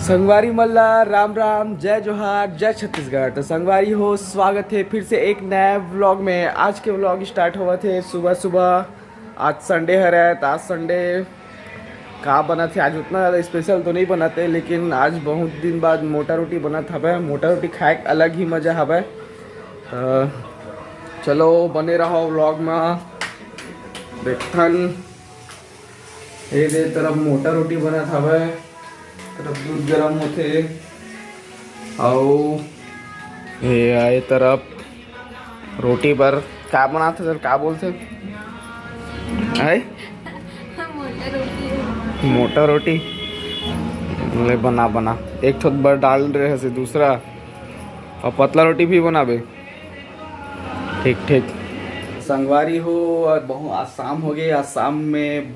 संगवारी मल्ला राम राम, जय जोहार, जय छत्तीसगढ़। तो संगवारी हो, स्वागत है फिर से एक नए व्लॉग में। आज के व्लॉग स्टार्ट हुआ थे सुबह सुबह। आज संडे है तो आज संडे का बना थे। आज उतना ज़्यादा स्पेशल तो नहीं बनाते, लेकिन आज बहुत दिन बाद मोटा रोटी बना था। मोटा रोटी खाए अलग ही मज़ा हवे। चलो बने रहो व्लॉग में। देखन ये दे तरफ मोटा रोटी बना था, तरफ दूध गरम होते और ये आए तरफ रोटी पर क्या बनाते सर, क्या बोलते है? मोटा रोटी ले बना एक थोड़ा बड़ डाल रहे से दूसरा, और पतला रोटी भी बनाबे। ठीक ठीक। संगवारी हो, और बहुत आज शाम हो गई। आज शाम में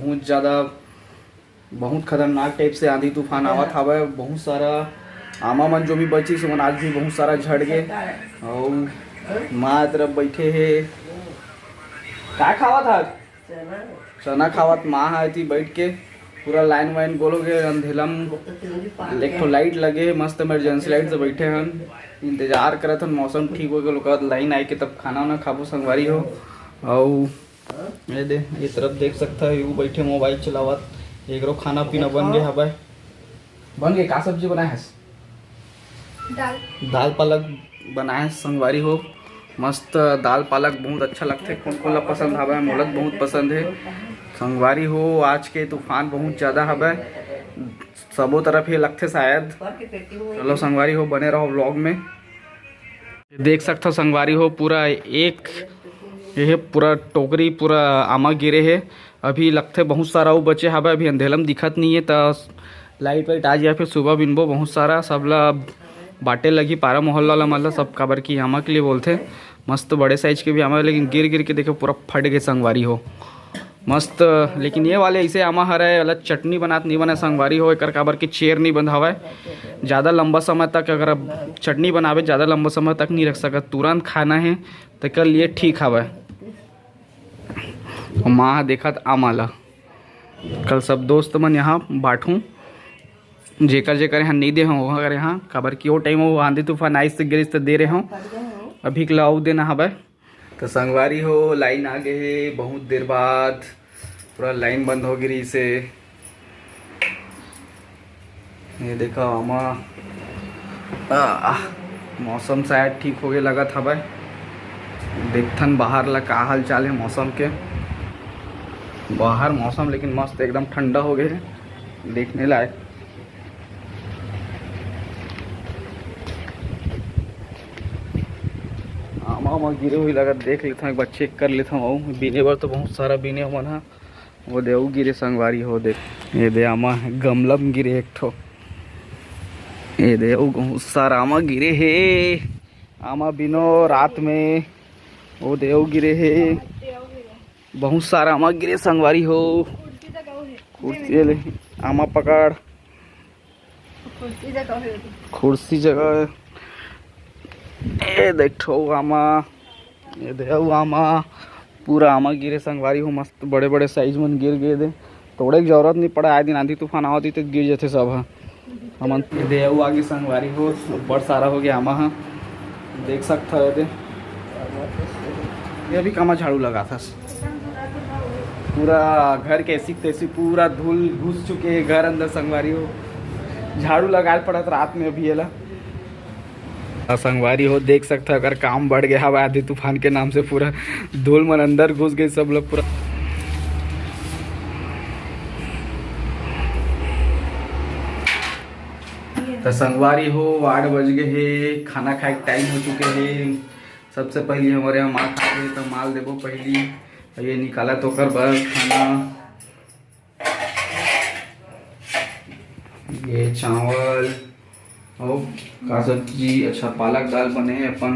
बहुत खतरनाक टाइप से आंधी तूफान आवा था। बहुत सारा आमा मन जो भी बची सो आज भी बहुत सारा झड़ गए। और माँ तरफ बैठे है, क्या खावा था? चना खावत माँ है थी बैठ के। पूरा लाइन वाइन गोल हो गए, अंधेलम एक तो लाइट लगे, मस्त इमरजेंसी लाइट से बैठे हैं, इंतजार करत हन मौसम ठीक हो गया लाइन आई के तब खाना वाना खाबो संगवारी हो। और ये तरफ देख सकता है वो बैठे मोबाइल चलावत। एक रो खाना पीना बन गया हवा। बन गया, का सब्जी बनाए है? दाल पालक बनाए संगवारी हो। मस्त दाल पालक बहुत अच्छा लगता है। कौन कौन पसंद हवा? मोलक बहुत पसंद है संगवारी हो। आज के तूफान बहुत ज़्यादा हवा, सबों तरफ ये लगते शायद। चलो संगवारी हो बने रहो व्लॉग में। देख सकते हो संगवारी हो, पूरा एक ये पूरा टोकरी पूरा आमा गिरे है। अभी लगते बहुत सारा वो बचे हवा। अभी अंधेलम दिखत नहीं है तो लाइट वाइट आ जाए फिर सुबह बिनबो बहुत सारा सबला बाटे लगी। पारा मोहल्ला वाला मतलब सब काबर की आमा के लिए बोलते। मस्त बड़े साइज के भी आमा, लेकिन गिर गिर के देखो पूरा फट गए संगवारी हो। मस्त, लेकिन ये वाले ऐसे आमा हरे अलग चटनी बनात नहीं बने संगवारी हो। एक काबर की चेर नहीं बंधा हुआ है ज़्यादा लंबा समय तक। अगर अब चटनी बनावे ज़्यादा लंबा समय तक नहीं रख सकत, तुरंत खाना है तो कर लिए ठीक हवा। माँ देखत आमाला कल सब दोस्त मन यहाँ बांटूँ, जेकर जेकर यहाँ नहीं दे हूँ। अगर यहाँ काबर की वो टाइम वो आंधी तूफान आइस से गिरिस तो दे रहे हूँ, अभी के लाऊ देना हवा। तो संगवारी हो लाइन आ गए है बहुत देर बाद। पूरा लाइन बंद हो गई से। ये देखो आमा मौसम शायद ठीक हो गया लगा था भाई। देखथन बाहर ला का हाल चाल है मौसम के। बाहर मौसम लेकिन मस्त एकदम ठंडा हो गया है, देखने लायक। आमा गिरे हुई लगा, देख लेता हूँ एक बार, चेक कर लेता हूँ। बीने बार तो बहुत सारा बीने मन है। वो दे गिरे संगवारी हो, देख ये दे आमा गमला में गिरे एक ठो। ये दे बहुत सारा आमा गिरे है। आमा बिनो रात में वो देव गिरे है। बहुत सारा आमा गिरे संगवारी हो। कुर्सी ले आमा पकड़, कुर्सी जगह। ये देखो आमा, ये देव आमा पूरा आमा गिरे संगवारी हो। मस्त बड़े बड़े साइज में गिर गए दे, तोड़े की जरूरत नहीं पड़ा। आए दिन आंधी तूफान आवती तो गिर जाते सब। हम देव आगे संगवारी हो बड़ सारा हो गया आमा। देख सकता है ये अभी कमा झाड़ू लगा था। पूरा घर कैसी तैसी पूरा धूल घुस चुके हैं घर अंदर संगवारी हो। झाड़ू लगा पड़ा रात में अभी एला संगवारी हो। देख सकता अगर काम बढ़ गया हवा आंधी तूफान के नाम से, पूरा धूल मन अंदर घुस गए सब लोग पूरा। तो संगवारी हो 8 बज गए है, खाना खाए टाइम हो चुके हैं। सबसे पहले हमारे यहाँ माल खाते तो माल देवो पहली ये निकाला तो कर बस खाना। ये चावल और का सब्जी, अच्छा पालक दाल बने हैं अपन।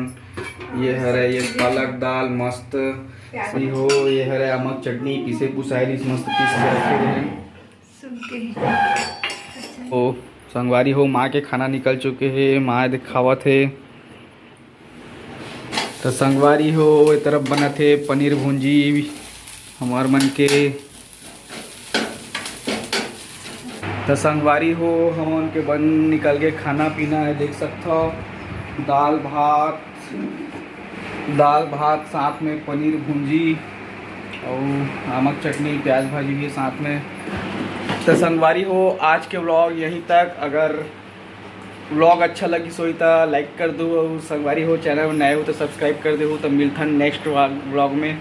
ये हरे ये पालक दाल मस्त सही हो। ये हरे अमक चटनी पीसे पुसाई मस्त पीस के रखे हैं। ओ संगवारी हो माँ के खाना निकल चुके हैं, माँ दिखावत है। तो संगवारी हो ये तरफ बना थे पनीर भुंजी हमार मन के। तो संगवारी हो हमन के बन निकल के खाना पीना है, देख सकते हो दाल भात साथ में पनीर भुंजी और नमक चटनी प्याज भाजी भी साथ में। तो संगवारी हो आज के व्लॉग यहीं तक। अगर व्लॉग अच्छा लगी सोई तो लाइक कर दो और संगवारी हो चैनल में नए हो तो सब्सक्राइब कर दो। तो मिलता नेक्स्ट व्लॉग में।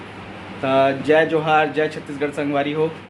तो जय जोहार, जय छत्तीसगढ़ संगवारी हो।